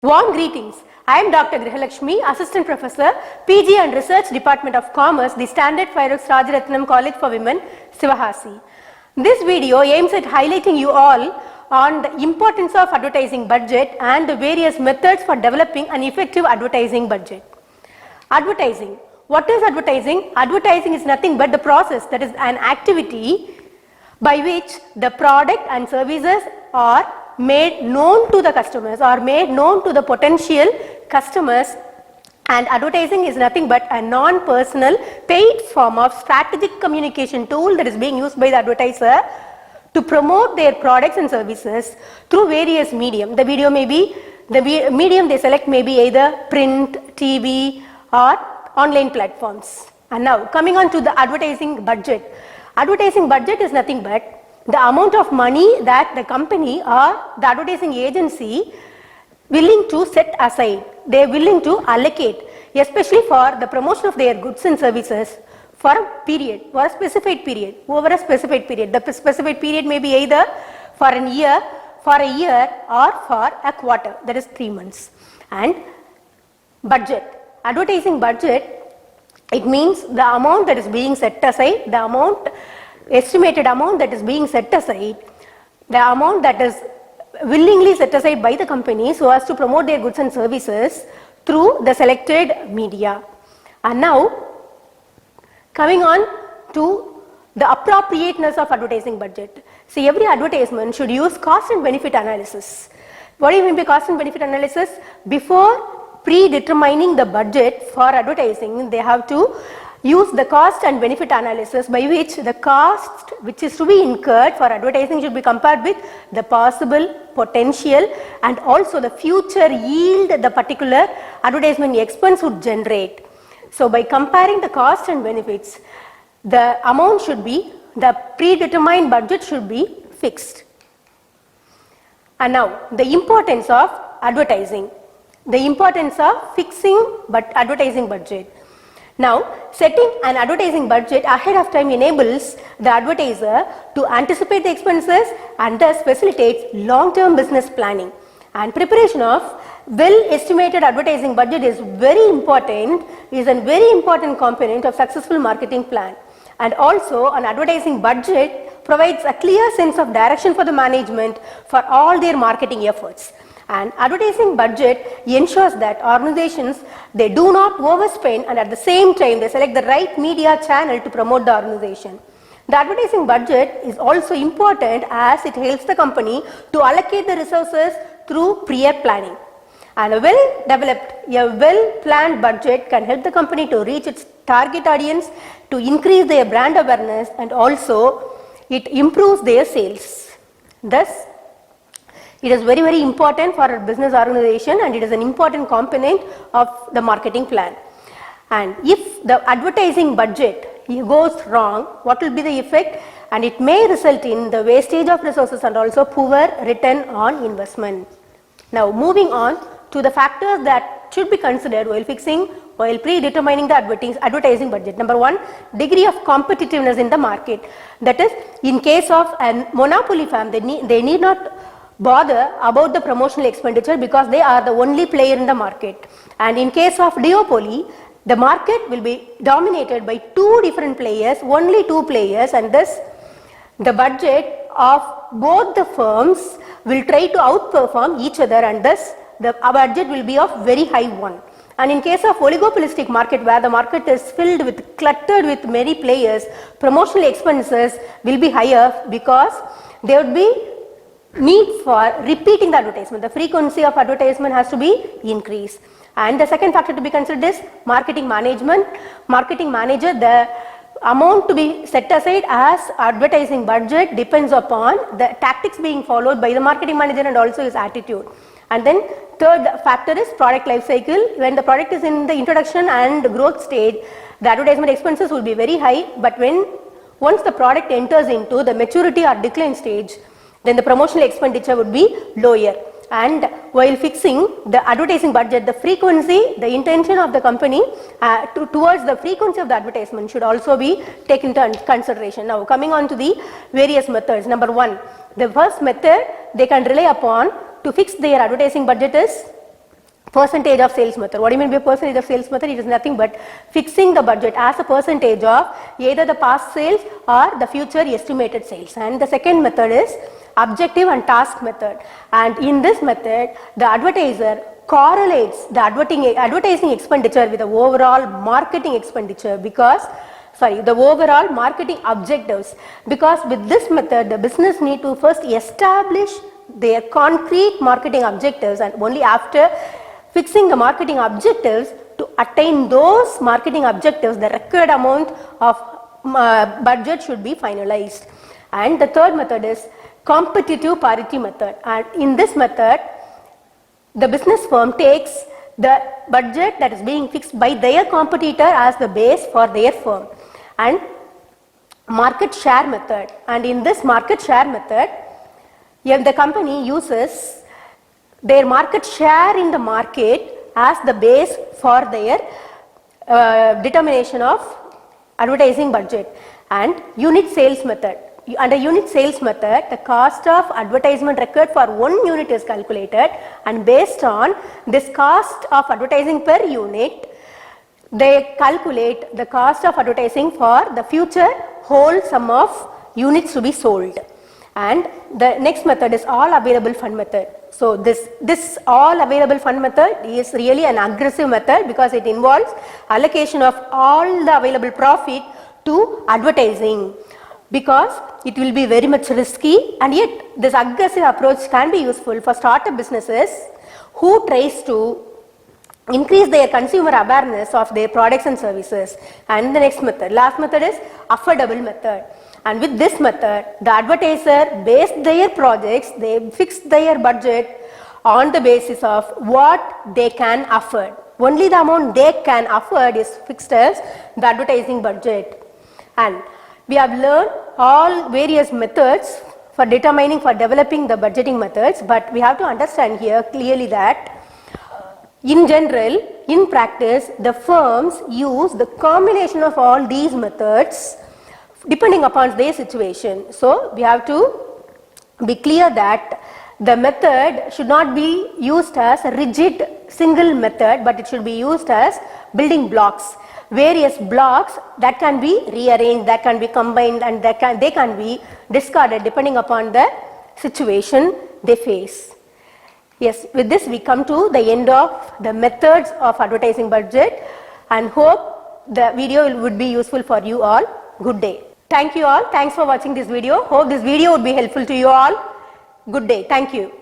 Warm greetings. I am Dr.S.Grahalakshmi, Assistant Professor, PG and Research Department of Commerce, the Standard Fireworks Rajaratnam College for Women, Sivahasi. This video aims at highlighting you all on the importance of advertising budget and the various methods for developing an effective advertising budget. Advertising. What is advertising? Advertising is nothing but the process, that is an activity by which the product and services are made known to the customers or made known to the potential customers, and advertising is nothing but a non-personal paid form of strategic communication tool that is being used by the advertiser to promote their products and services through various medium. The video may be, the medium they select may be either print, TV or online platforms. And now coming on to the advertising budget. Advertising budget is nothing but the amount of money that the company or the advertising agency willing to set aside, they are willing to allocate, especially for the promotion of their goods and services for a period, for a specified period, over a specified period. The specified period may be either for a year or for a quarter, that is 3 months. And budget, advertising budget, it means the amount that is being set aside, the amount, estimated amount that is being set aside, the amount that is willingly set aside by the company so as to promote their goods and services through the selected media. And now coming on to the appropriateness of advertising budget. See, every advertisement should use cost and benefit analysis. What do you mean by cost and benefit analysis? Before predetermining the budget for advertising, they have to use the cost and benefit analysis by which the cost which is to be incurred for advertising should be compared with the possible potential and also the future yield the particular advertisement expense would generate. So by comparing the cost and benefits, the amount should be, the predetermined budget should be fixed. And now the importance of advertising, the importance of fixing but advertising budget. Now, setting an advertising budget ahead of time enables the advertiser to anticipate the expenses and thus facilitates long-term business planning. And preparation of well-estimated advertising budget is very important, is a very important component of successful marketing plan. And also an advertising budget provides a clear sense of direction for the management for all their marketing efforts. And advertising budget ensures that organizations, they do not overspend and at the same time they select the right media channel to promote the organization. The advertising budget is also important as it helps the company to allocate the resources through prior planning. And a well-developed, a well-planned budget can help the company to reach its target audience, to increase their brand awareness, and also it improves their sales. Thus, it is very, very important for a business organization and it is an important component of the marketing plan. And if the advertising budget goes wrong, what will be the effect? And it may result in the wastage of resources and also poor return on investment. Now moving on to the factors that should be considered while predetermining the advertising budget. Number one, degree of competitiveness in the market. That is, in case of a monopoly firm, they need not bother about the promotional expenditure because they are the only player in the market. And in case of duopoly, the market will be dominated by two different players, only two players, and thus the budget of both the firms will try to outperform each other and thus the budget will be of very high one. And in case of oligopolistic market where the market is filled with, cluttered with many players, promotional expenses will be higher because there would be need for repeating the advertisement. The frequency of advertisement has to be increased. And the second factor to be considered is marketing management. Marketing manager, the amount to be set aside as advertising budget depends upon the tactics being followed by the marketing manager and also his attitude. And then third factor is product life cycle. When the product is in the introduction and growth stage, the advertisement expenses will be very high, but once the product enters into the maturity or decline stage, then the promotional expenditure would be lower. And while fixing the advertising budget, the frequency, the intention of the company towards the frequency of the advertisement should also be taken into consideration. Now coming on to the various methods. Number one, the first method they can rely upon to fix their advertising budget is percentage of sales method. What do you mean by percentage of sales method? It is nothing but fixing the budget as a percentage of either the past sales or the future estimated sales. And the second method is objective and task method. And in this method, the advertiser correlates the advertising expenditure with the overall marketing expenditure the overall marketing objectives, because with this method the business need to first establish their concrete marketing objectives, and only after fixing the marketing objectives to attain those marketing objectives the required amount of budget should be finalized. And the third method is competitive parity method, and in this method the business firm takes the budget that is being fixed by their competitor as the base for their firm. And market share method, and in this market share method the company uses their market share in the market as the base for their determination of advertising budget. And unit sales method, under unit sales method the cost of advertisement required for one unit is calculated, and based on this cost of advertising per unit they calculate the cost of advertising for the future whole sum of units to be sold. And the next method is all available fund method. So this all available fund method is really an aggressive method because it involves allocation of all the available profit to advertising, because it will be very much risky, and yet this aggressive approach can be useful for startup businesses who tries to increase their consumer awareness of their products and services. And the next method, last method, is affordable method. And with this method the advertiser based their projects, they fix their budget on the basis of what they can afford. Only the amount they can afford is fixed as the advertising budget. And we have learned all various methods for developing the budgeting methods, but we have to understand here clearly that in general, in practice, the firms use the combination of all these methods depending upon their situation. So we have to be clear that the method should not be used as a rigid single method, but it should be used as building blocks, various blocks that can be rearranged, that can be combined, and they can be discarded depending upon the situation they face. Yes, with this we come to the end of the methods of advertising budget, and hope the video would be useful for you all. Good day. Thank you all. Thanks for watching this video. Hope this video would be helpful to you all. Good day. Thank you.